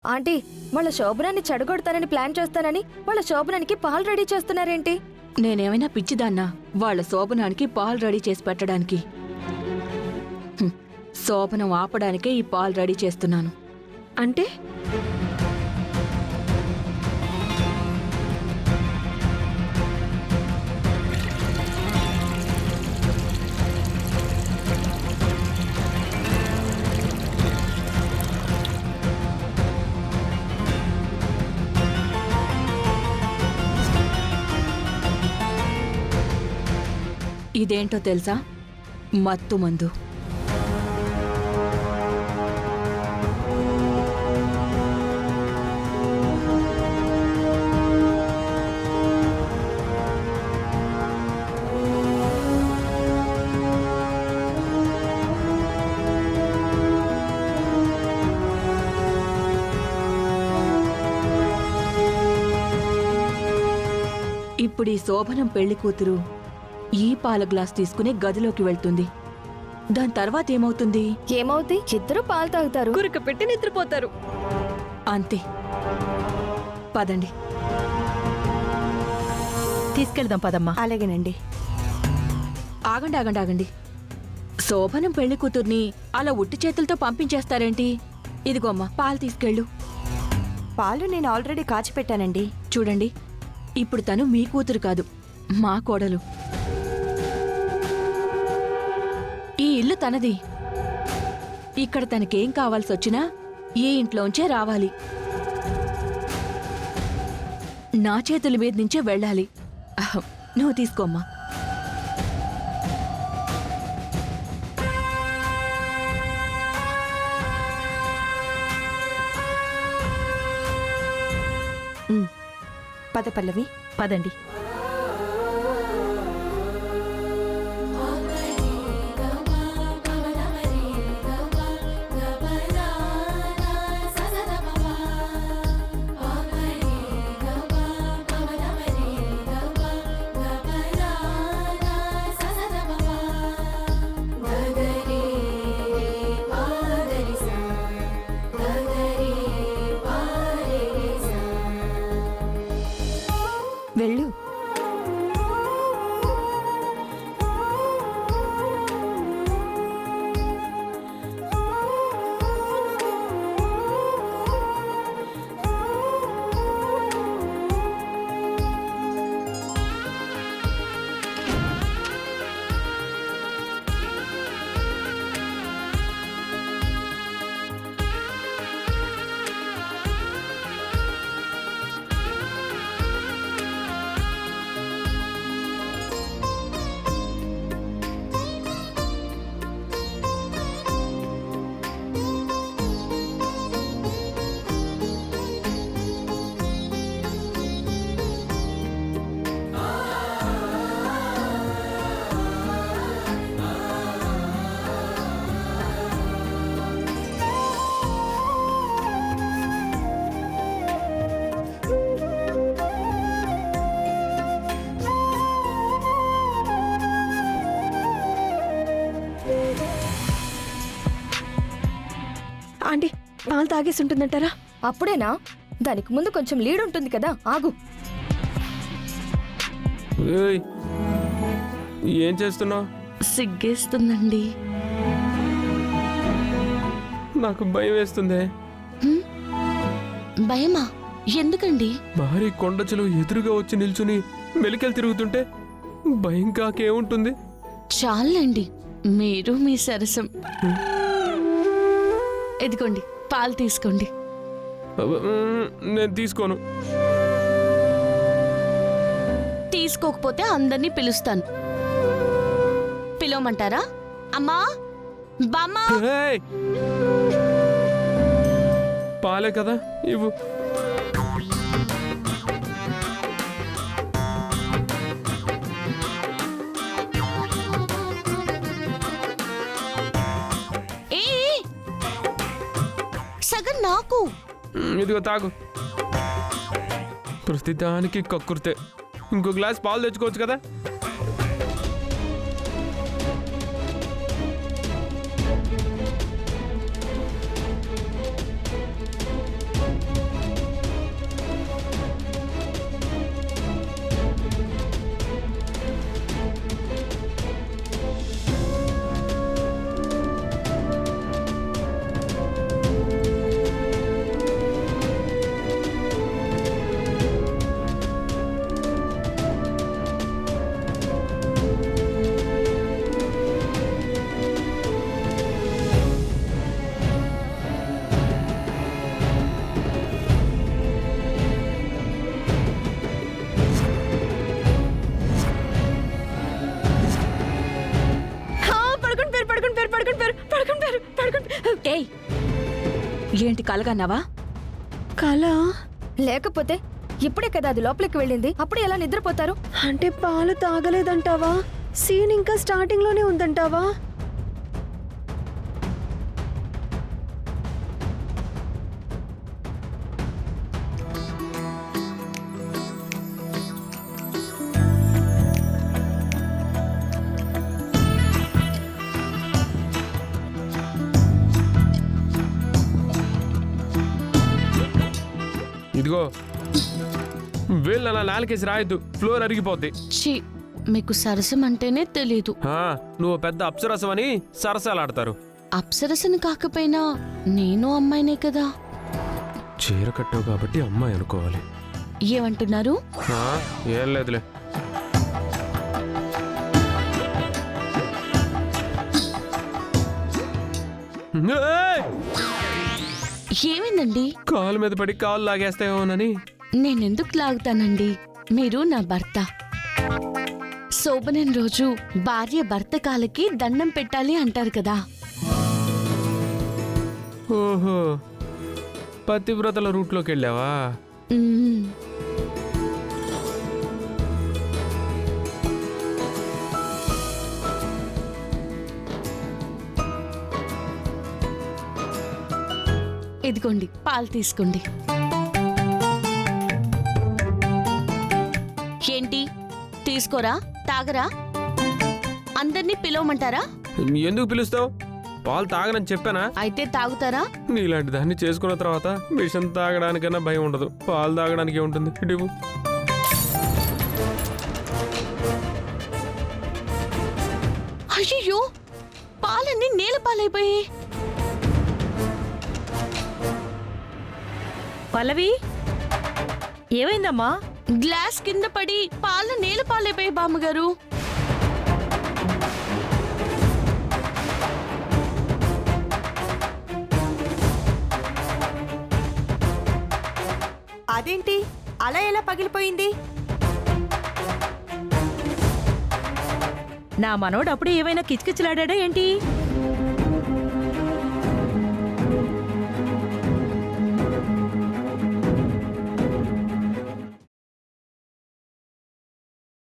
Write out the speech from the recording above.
Aunty, వాళ్ళ శోభనాన్ని చెడగొడతానని plan చేస్తానని వాళ్ళ శోభనానికి పాలు రెడీ చేస్తున్నారేంటి? నేనేమైనా పిచ్చిదాన్నా వాళ్ళ శోభనానికి పాలు రెడీ చేసి పెట్టడానికి? శోభనం ఆపడానికే ఈ పాలు రెడీ చేస్తున్నాను. అంటే ఇదేంటో తెలుసా? మత్తు మందు. ఇప్పుడు ఈ శోభనం పెళ్లి కూతురు ఈ పాల గ్లాస్ తీసుకుని గదిలోకి వెళ్తుంది. దాని తర్వాత ఏమవుతుంది? ఏమవుతుంది? ఇద్దరు పాలు తాగుతారు. గురక పెట్టి నిద్రపోతారు. అంతే. పదండి. తీసుకెళ్దాం పదమ్మా. అలాగేనండి. ఆగండి ఆగండి ఆగండి. శోభనం పెళ్లి కూతుర్ని అలా ఉట్టి చేతులతో పంపించేస్తారేంటి? ఇదిగోమ్మా పాలు తీసుకెళ్ళు. పాలు నేను ఆల్రెడీ కాచిపెట్టానండి. చూడండి, ఇప్పుడు తను మీ కూతురు కాదు, మా కోడలు. ఈ ఇల్లు తనది. ఇక్కడ తనకేం కావాల్సొచ్చినా ఈ ఇంట్లోంచే రావాలి. నా చేతుల మీద నుంచే వెళ్ళాలి. నువ్వు తీసుకోమ్మా. పద పల్లవి. పదండి. వెళ్ళు. ఆంటీ, పాలు తాగేసి ఉంటుందంటారా? అప్పుడేనా? దానికి ముందు కొంచెం లీడ్ ఉంటుంది కదా, ఆగు. ఏయ్, ఏం చేస్తున్నావు? సిగ్గేస్తుందండి. నాకు భయం వేస్తుంది. భయమా? ఎందుకండి? భారీ కొండచులు ఎదురుగా వచ్చి నిల్చుని మెలికలు తిరుగుతుంటే భయం కాకేముంటుంది? చాలండి మీరు మీ సరసం. ఇదిగోండి పాలు తీసుకోండి. నేను తీసుకోను. తీసుకోకపోతే అందరినీ పిలుస్తాను. పిలవమంటారా? అమ్మా, బామ్మా. ఏయ్, పాలే కదా, ఇవ్వు. సగం నాకు. ఇదిగో తాగు. ప్రతిదానికి కక్కుర్తే. ఇంకో గ్లాస్ పాలు తెచ్చుకోవచ్చు కదా. ఏంటి కలగన్నావా? కళ లేకపోతే ఇప్పుడే కదా అది లోపలికి వెళ్ళింది, అప్పుడు ఎలా నిద్రపోతారు? అంటే పాలు తాగలేదంటావా? సీన్ ఇంకా స్టార్టింగ్ లోనే ఉందంటావా? ఇదిగో వీళ్ళు అలా నాలుకేసి రాయొద్దు, ఫ్లోర్ అరిగిపోద్ది. ఛీ, మీకు సరసం అంటేనే తెలీదు. నువ్వు పెద్ద అప్సరసం అని సరసాలాడతారు. అప్సరసని కాకపోయినా నేను అమ్మాయినే కదా. చీర కట్టావు కాబట్టి అమ్మాయి అనుకోవాలి. ఏమంటున్నారు? ఏం లేదులే. ఏయ్! ఏమైందండి? కాలు మీద పడి కాలు లాగేస్తావేమోనని. నేనెందుకు లాగుతానండి? మీరు నా భర్త. శోభనం రోజు భార్య భర్త కాలకి దండం పెట్టాలి అంటారు కదా. ఓహో, పతివ్రతల రూట్లోకి వెళ్ళావా? మ్మ్. ఇదిగోండి, పాలు తీసుకోండి. ఏంటి, తీసుకోరా? తాగరా? అందరినీ పిలవమంటారా? ఎందుకు పిలుస్తావు? పాలు తాగనని చెప్పానా? అయితే తాగుతారా? నీలాంటి దాన్ని చేసుకున్న తర్వాత విషం తాగడానికన్నా భయం ఉండదు, పాలు తాగడానికి ఉంటుంది. ఇటు అయ్యో, పాలన్నీ నేల పాలైపోయి. పల్లవి ఏమైందమ్మా? గ్లాస్ కింద పడి పాలు నేల పాలైపోయి బామ్మగారు. అదేంటి అలా ఎలా పగిలిపోయింది? నా మనోడు అప్పుడే ఏమైనా కిచకిచలాడా ఏంటి?